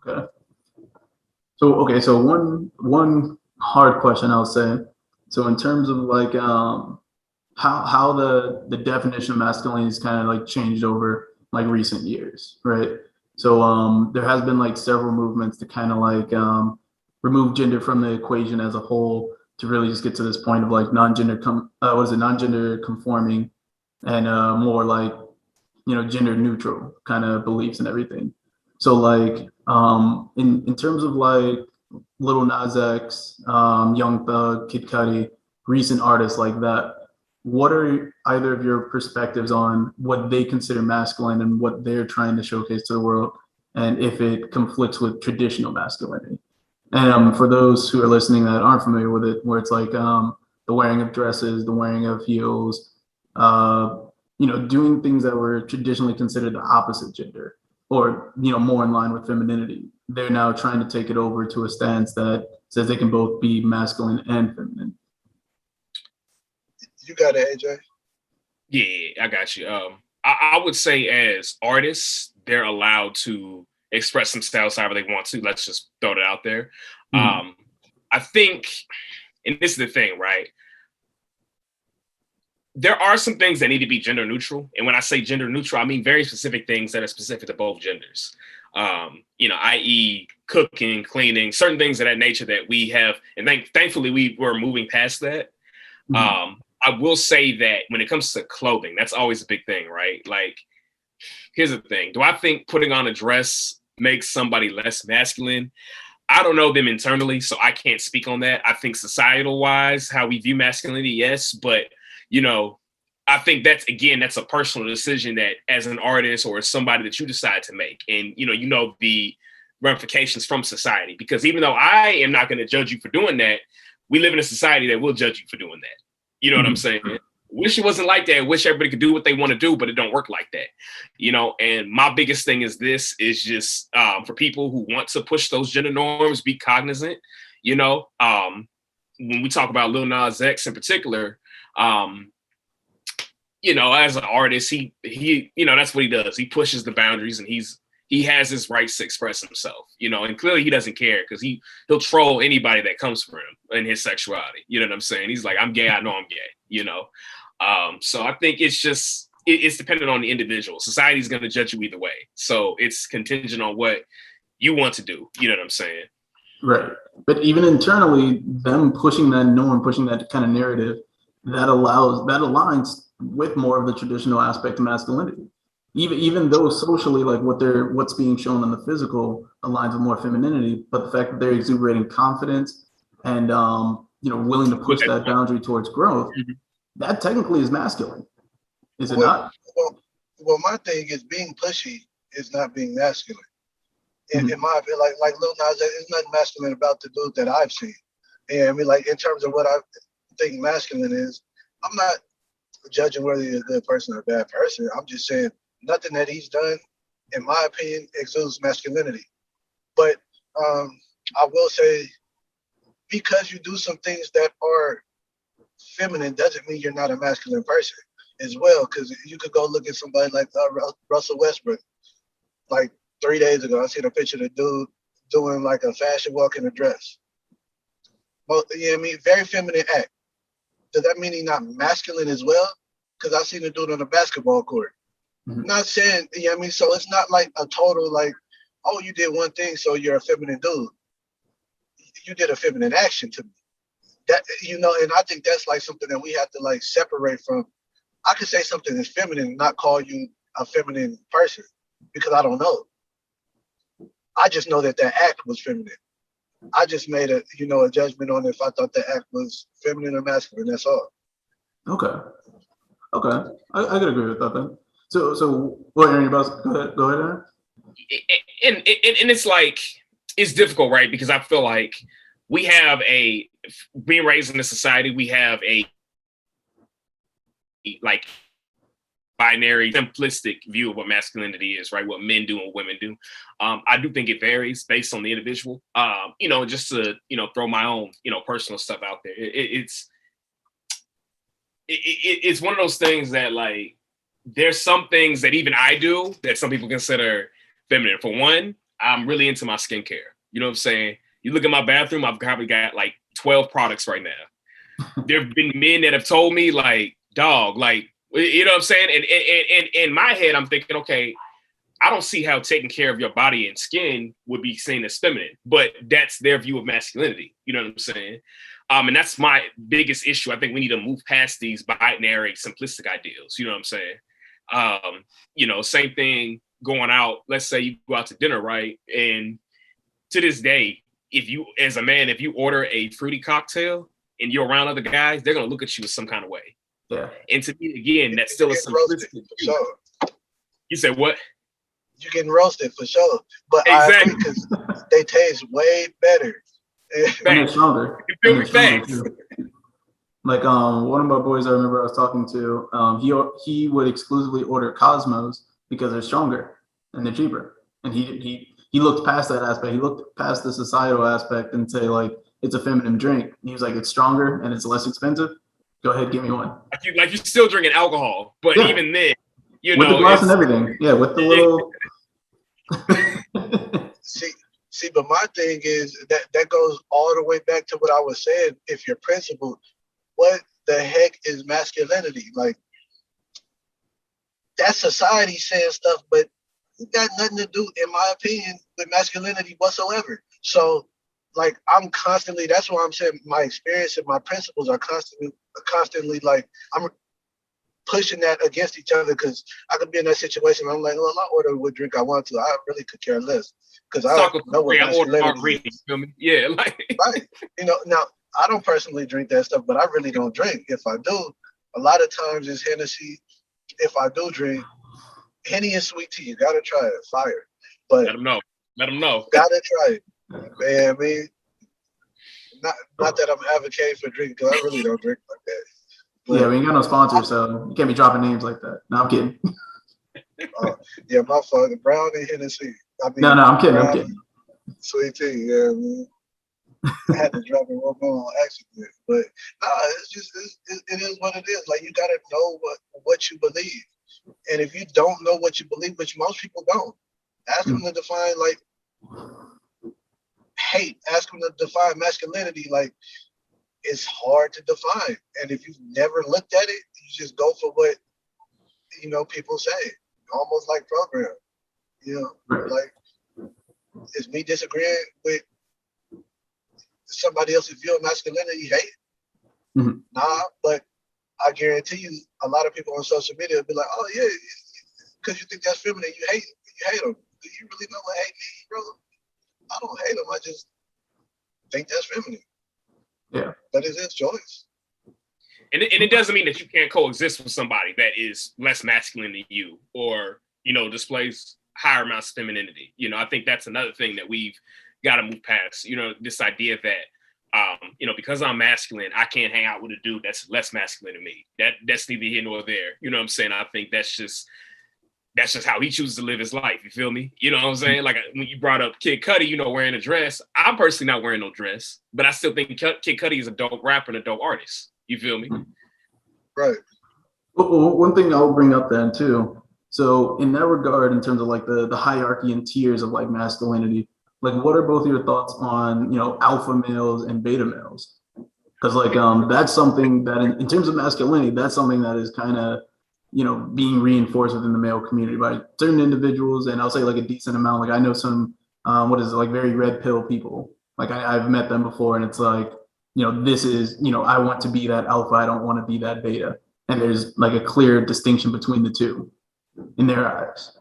Okay. So one hard question I'll say. So in terms of like how the definition of masculinity is kind of like changed over like recent years, right? So there has been like several movements to kind of like remove gender from the equation as a whole to really just get to this point of like non-gender conforming and more like gender neutral kind of beliefs and everything. So like in terms of like Little Nas X, Young Thug, Kid Cudi, recent artists like that, what are either of your perspectives on what they consider masculine and what they're trying to showcase to the world, and if it conflicts with traditional masculinity? And for those who are listening that aren't familiar with it, where it's like the wearing of dresses, the wearing of heels, uh, doing things that were traditionally considered the opposite gender, or more in line with femininity. They're now trying to take it over to a stance that says they can both be masculine and feminine. You got it, AJ. Yeah, I got you. I would say as artists, they're allowed to express themselves however they want to. Let's just throw it out there. I think, and this is the thing, right? There are some things that need to be gender neutral. And when I say gender neutral, I mean very specific things that are specific to both genders. I.e. cooking, cleaning, certain things of that nature that we have. And thankfully, we were moving past that. I will say that when it comes to clothing, that's always a big thing, right? Like, here's the thing. Do I think putting on a dress makes somebody less masculine? I don't know them internally, so I can't speak on that. I think societal wise, how we view masculinity, yes. But, I think that's a personal decision that as an artist or as somebody that you decide to make. And, the ramifications from society, because even though I am not going to judge you for doing that, we live in a society that will judge you for doing that. You know what I'm saying? Wish it wasn't like that. Wish everybody could do what they want to do, but it don't work like that. And my biggest thing is just for people who want to push those gender norms, be cognizant. When we talk about Lil Nas X in particular, as an artist, he that's what he does. He pushes the boundaries and he has his rights to express himself, and clearly he doesn't care because he'll troll anybody that comes for him in his sexuality. You know what I'm saying? He's like, I'm gay. I know I'm gay, So I think it's dependent on the individual. Society's going to judge you either way. So it's contingent on what you want to do. You know what I'm saying? Right. But even internally, them pushing that norm, pushing that kind of narrative, that aligns with more of the traditional aspect of masculinity. Even though socially, like what's being shown on the physical aligns with more femininity, but the fact that they're exuberating confidence and willing to push that boundary towards growth, that technically is masculine, is it not? Well, my thing is being pushy is not being masculine. In my opinion, like Lil Nas, there's nothing masculine about the dude that I've seen. And I mean, like in terms of what I think masculine is, I'm not judging whether you're a good person or a bad person. I'm just saying nothing that he's done, in my opinion, exudes masculinity. But I will say, because you do some things that are feminine doesn't mean you're not a masculine person as well. Because you could go look at somebody like Russell Westbrook. Like 3 days ago, I seen a picture of the dude doing like a fashion walk in a dress. Well, very feminine act. Does that mean he's not masculine as well? Because I seen the dude on the basketball court. Not saying, so it's not like a total like, oh, you did one thing, so you're a feminine dude. You did a feminine action to me. That, and I think that's like something that we have to like separate from. I could say something is feminine and not call you a feminine person because I don't know. I just know that act was feminine. I just made a judgment on if I thought the act was feminine or masculine. That's all. Okay. I could agree with that then. So what, Aaron, go ahead, Aaron. And it's like, it's difficult, right? Because I feel like we have being raised in this society, we have a like binary, simplistic view of what masculinity is, right? What men do and what women do. I do think it varies based on the individual. Just to throw my own personal stuff out there. It's one of those things that like there's some things that even I do that some people consider feminine. For one, I'm really into my skincare. You know what I'm saying? You look at my bathroom, I've probably got like 12 products right now. There have been men that have told me like, dog, like, you know what I'm saying? And in my head, I'm thinking, okay, I don't see how taking care of your body and skin would be seen as feminine, but that's their view of masculinity. You know what I'm saying? And that's my biggest issue. I think we need to move past these binary, simplistic ideals. You know what I'm saying? You know, same thing going out. Let's say you go out to dinner, right? And to this day, if you, as a man, if you order a fruity cocktail and you're around other guys, they're gonna look at you some kind of way. Yeah. And to me, again, that's still a simplistic view. Sure. You said what? You're getting roasted for sure, but Exactly. I agree because they taste way better. And they're stronger. You feel me? And they're Facts. stronger, too. Like one of my boys I remember I was talking to, he would exclusively order Cosmos because they're stronger and they're cheaper. And he looked past that aspect. He looked past the societal aspect and say like it's a feminine drink. And he was like, it's stronger and it's less expensive. Go ahead, give me one. Like you're still drinking alcohol, but Yeah. even then, you with know, the glass and everything. Yeah, with the little. See, but my thing is that goes all the way back to what I was saying. If you're principled, what the heck is masculinity? Like, that society saying stuff, but it got nothing to do, in my opinion, with masculinity whatsoever. So, like, I'm constantly, that's why I'm saying my experience and my principles are constantly like, I'm pushing that against each other because I could be in that situation where I'm like, well, I order what drink I want to. I really could care less because I don't know what masculinity is. You feel me? Yeah, like right. You know, now I don't personally drink that stuff, but I really don't drink. If I do, a lot of times it's Hennessy. If I do drink, Henny is sweet tea. You gotta try it. Fire. But let them know. Let them know. Gotta try it. Man, I mean, not that I'm advocating for drinking because I really don't drink like that. But, yeah, we ain't got no sponsors, so you can't be dropping names like that. No, I'm kidding. Yeah, my fault. Brown and Hennessy. I mean, No, I'm kidding. I'm kidding. Sweet tea, yeah, man. I had to drop it one more on accident, but it's just it is what it is. Like, you gotta know what you believe, and if you don't know what you believe, which most people don't, ask them to define like hate. Ask them to define masculinity. Like, it's hard to define, and if you've never looked at it, you just go for what people say, almost like program. Right. Like, is me disagreeing with somebody else's view of masculinity hate? Mm-hmm. Nah, but I guarantee you, a lot of people on social media will be like, "Oh yeah, because you think that's feminine, you hate them. Do you really know what hate means, brother? I don't hate them. I just think that's feminine. Yeah, but it's his choice. And it doesn't mean that you can't coexist with somebody that is less masculine than you, or displays higher amounts of femininity. I think that's another thing that we've got to move past. This idea that because I'm masculine, I can't hang out with a dude that's less masculine than me. That's neither here nor there. You know what I'm saying? I think that's just how he chooses to live his life. You feel me? You know what I'm saying? Like when you brought up Kid Cudi, wearing a dress. I'm personally not wearing no dress, but I still think Kid Cudi is a dope rapper and a dope artist. You feel me? Right. Well, one thing I'll bring up then too. So in that regard, in terms of like the hierarchy and tiers of like masculinity, like what are both your thoughts on alpha males and beta males? Because like that's something that in terms of masculinity, that's something that is kind of being reinforced within the male community by certain individuals, and I'll say like a decent amount. Like I know some like very red pill people. Like I've met them before, and it's like this is I want to be that alpha, I don't want to be that beta, and there's like a clear distinction between the two in their eyes.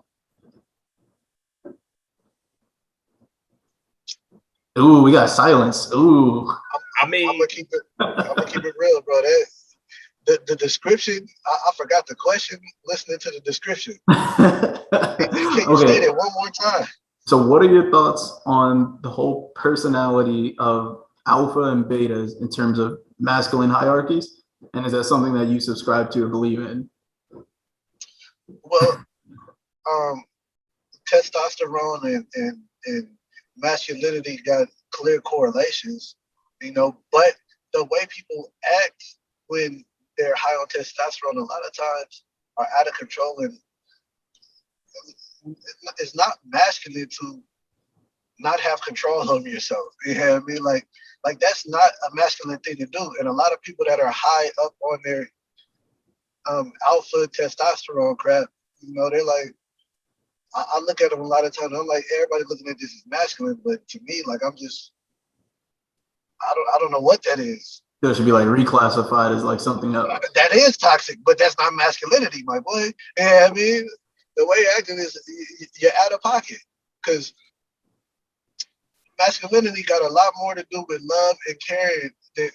Ooh, we got silence. Ooh. I mean, I'm gonna keep it real, bro. The description, I forgot the question. Listening to the description, can you state it one more time? So, what are your thoughts on the whole personality of alpha and betas in terms of masculine hierarchies? And is that something that you subscribe to or believe in? Well, testosterone and masculinity got clear correlations, but the way people act when they're high on testosterone a lot of times are out of control, and it's not masculine to not have control over yourself. You know what I mean? Like that's not a masculine thing to do. And a lot of people that are high up on their alpha testosterone crap, they're like, I look at them a lot of times. I'm like, everybody looking at this as masculine, but to me, like, I don't know what that is. That should be like reclassified as like something else. That is toxic, but that's not masculinity, my boy. Yeah, I mean, the way you're acting is you're out of pocket, because masculinity got a lot more to do with love and caring than,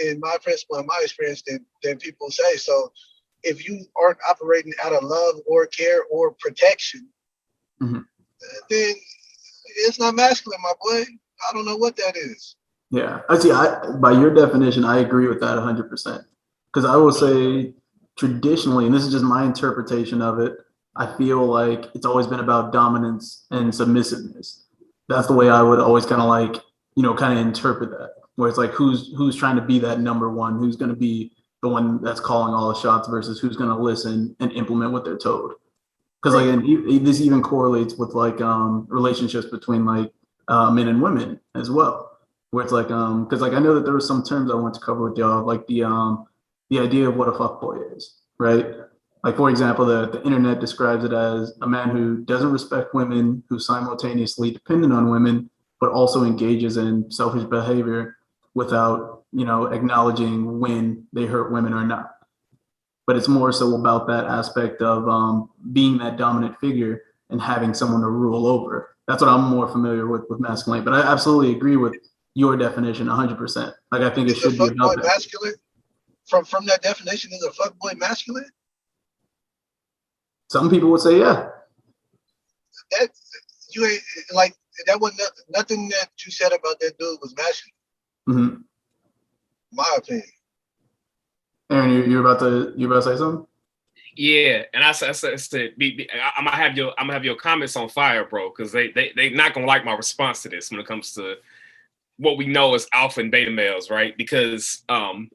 in my principle, in my experience, than people say. So if you aren't operating out of love or care or protection, then it's not masculine, my boy. I don't know what that is. Yeah, I see. By your definition, I agree with that 100%. Because I will say, traditionally, and this is just my interpretation of it, I feel like it's always been about dominance and submissiveness. That's the way I would always kind of like, kind of interpret that. Where it's like, who's trying to be that number one, who's going to be the one that's calling all the shots versus who's going to listen and implement what they're told. Because like, this even correlates with like relationships between like men and women as well. Where it's like, because like I know that there were some terms I want to cover with y'all, like the idea of what a fuckboy is, right? Like for example, the internet describes it as a man who doesn't respect women, who's simultaneously dependent on women, but also engages in selfish behavior without, acknowledging when they hurt women or not. But it's more so about that aspect of being that dominant figure and having someone to rule over. That's what I'm more familiar with masculine. But I absolutely agree with your definition 100%. Like I think it should be about that. Masculine? From that definition, is a fuckboy masculine? Some people would say, yeah. That you ain't like that. Was nothing that you said about that dude was masculine. My opinion. Aaron, you're about to say something? Yeah, and I said, I'm gonna have your comments on fire, bro, because they not gonna like my response to this when it comes to what we know as alpha and beta males, right? Because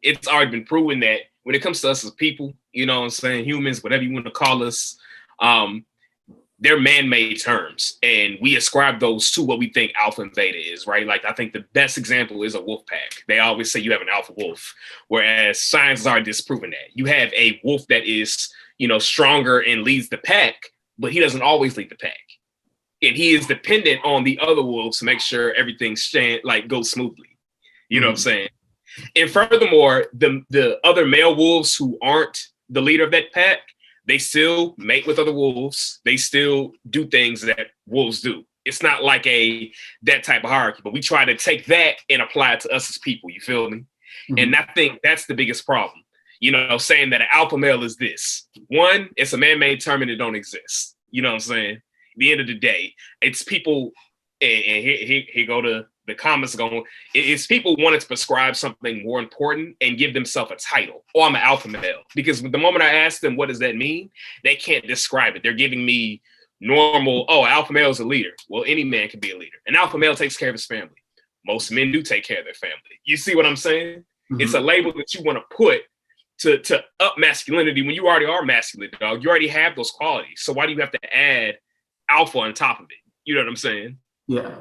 it's already been proven that when it comes to us as people, humans, whatever you want to call us, they're man-made terms, and we ascribe those to what we think alpha and beta is, right? Like I think the best example is a wolf pack. They always say you have an alpha wolf, whereas science has already disproven that. You have a wolf that is, stronger and leads the pack, but he doesn't always lead the pack. And he is dependent on the other wolves to make sure everything goes smoothly. You know what I'm saying? And furthermore, the other male wolves who aren't the leader of that pack, they still mate with other wolves. They still do things that wolves do. It's not like that type of hierarchy, but we try to take that and apply it to us as people. You feel me? And I think that's the biggest problem. Saying that an alpha male is this. One, it's a man-made term and it don't exist. You know what I'm saying? At the end of the day, it's people, and here go to the comments going, it's people wanting to prescribe something more important and give themselves a title. Oh, I'm an alpha male. Because the moment I ask them, what does that mean? They can't describe it. They're giving me normal, alpha male is a leader. Well, any man can be a leader. An alpha male takes care of his family. Most men do take care of their family. You see what I'm saying? It's a label that you want to put to up masculinity when you already are masculine, dog. You already have those qualities. So why do you have to add alpha on top of it? You know what I'm saying? Yeah.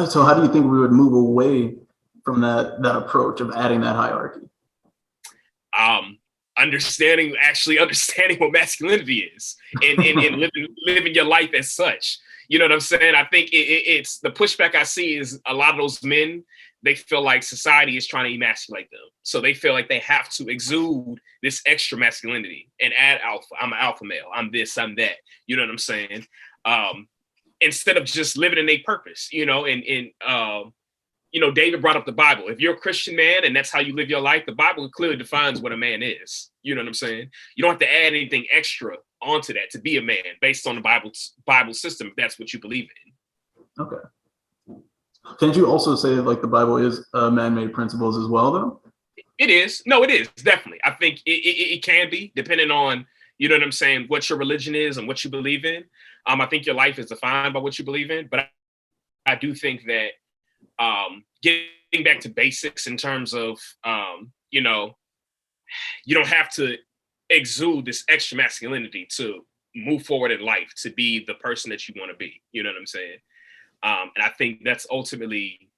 So how do you think we would move away from that approach of adding that hierarchy? Understanding what masculinity is and living your life as such. You know what I'm saying? I think it's the pushback I see is a lot of those men, they feel like society is trying to emasculate them. So they feel like they have to exude this extra masculinity and add alpha. I'm an alpha male. I'm this, I'm that. You know what I'm saying? Instead of just living in a purpose, David brought up the Bible. If you're a Christian man and that's how you live your life, the Bible clearly defines what a man is. You know what I'm saying? You don't have to add anything extra onto that to be a man based on the Bible system, if that's what you believe in. Okay. Can't you also say like the Bible is man-made principles as well, though? It is. No, it is, definitely. I think it can be, depending on, you know what I'm saying, what your religion is and what you believe in. I think your life is defined by what you believe in, but I do think that getting back to basics in terms of, you don't have to exude this extra masculinity to move forward in life, to be the person that you want to be. You know what I'm saying? And I think that's ultimately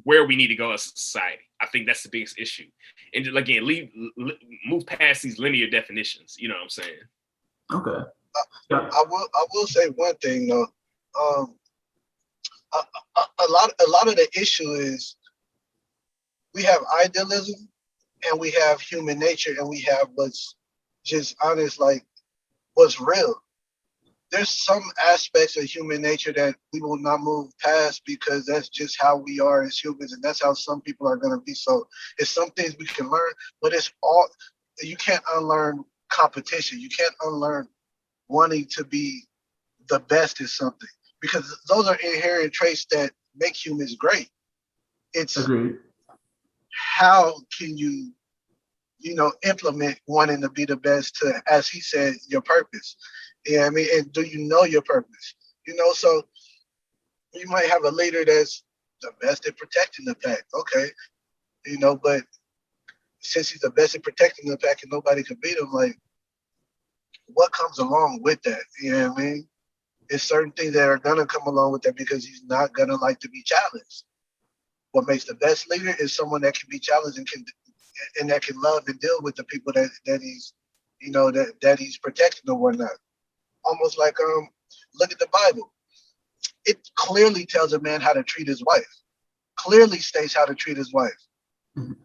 where we need to go as a society. I think that's the biggest issue. And again, move past these linear definitions. You know what I'm saying? Okay. I will say one thing though. A lot of the issue is we have idealism and we have human nature and we have what's just honest, like what's real. There's some aspects of human nature that we will not move past because that's just how we are as humans, and that's how some people are going to be. So it's some things we can learn, but it's all, you can't unlearn competition. You can't unlearn wanting to be the best at something, because those are inherent traits that make humans great. It's Agreed. how can you implement wanting to be the best to, as he said, your purpose. Yeah, I mean, and do you know your purpose? So you might have a leader that's the best at protecting the pack. Okay, but since he's the best at protecting the pack and nobody can beat him, like, what comes along with that? You know what I mean? There's certain things that are gonna come along with that because he's not gonna like to be challenged. What makes the best leader is someone that can be challenged and that can love and deal with the people that he's that he's protecting or whatnot. Almost like look at the Bible. It clearly tells a man how to treat his wife. Clearly states how to treat his wife. Mhm.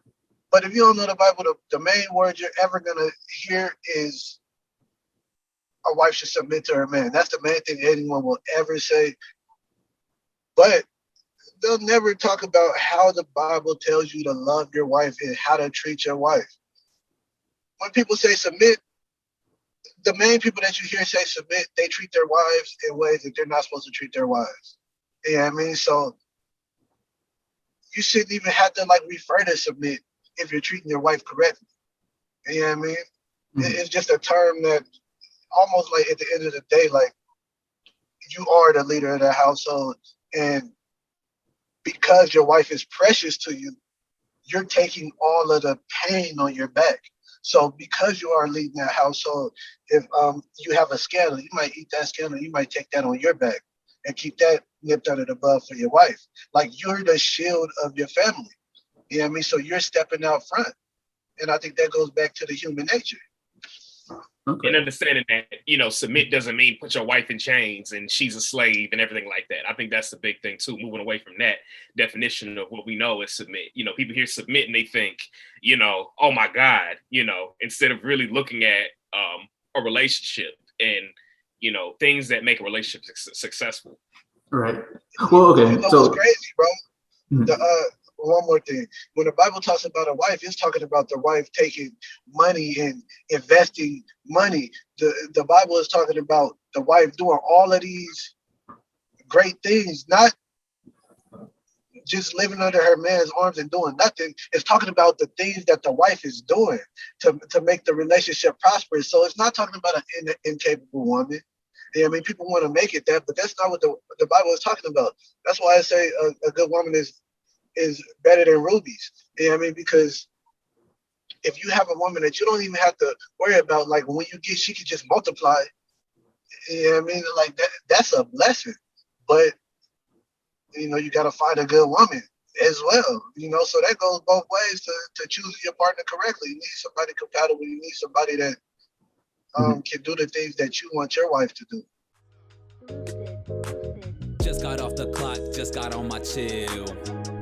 But if you don't know the Bible, the main word you're ever gonna hear is a wife should submit to her man. That's the main thing anyone will ever say. But they'll never talk about how the Bible tells you to love your wife and how to treat your wife. When people say submit, the main people that you hear say submit, they treat their wives in ways that they're not supposed to treat their wives. You know what I mean? So you shouldn't even have to refer to submit if you're treating your wife correctly. You know what I mean? Mhm. It's just a term that almost like at the end of the day, like, you are the leader of the household, and because your wife is precious to you, you're taking all of the pain on your back. So because you are leading that household, if you have a scandal, you might eat that scandal, you might take that on your back and keep that nipped under the bud for your wife. Like, you're the shield of your family. You know what I mean? So you're stepping out front. And I think that goes back to the human nature. Okay. And understanding that, submit doesn't mean put your wife in chains and she's a slave and everything like that. I think that's the big thing too, moving away from that definition of what we know is submit. People hear submit and they think, oh my God, instead of really looking at a relationship and, things that make a relationship successful. Right. Well, okay. So What's crazy, bro? Mhm. One more thing. When the Bible talks about a wife, it's talking about the wife taking money and investing money. The Bible is talking about the wife doing all of these great things, not just living under her man's arms and doing nothing. It's talking about the things that the wife is doing to make the relationship prosperous. So it's not talking about an incapable woman. Yeah, I mean, people want to make it that, but that's not what the Bible is talking about. That's why I say a good woman is better than rubies. You know what I mean? Because if you have a woman that you don't even have to worry about, like, when you get, she can just multiply. You know what I mean? Like, that's a blessing. But, you got to find a good woman as well. So that goes both ways to choose your partner correctly. You need somebody compatible. You need somebody that can do the things that you want your wife to do. Just got off the clock, just got on my chill.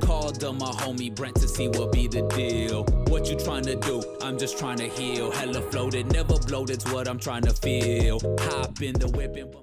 Called on my homie Brent to see what be the deal. What you trying to do? I'm just trying to heal. Hella floated, never bloated's what I'm trying to feel. Hop in the whip and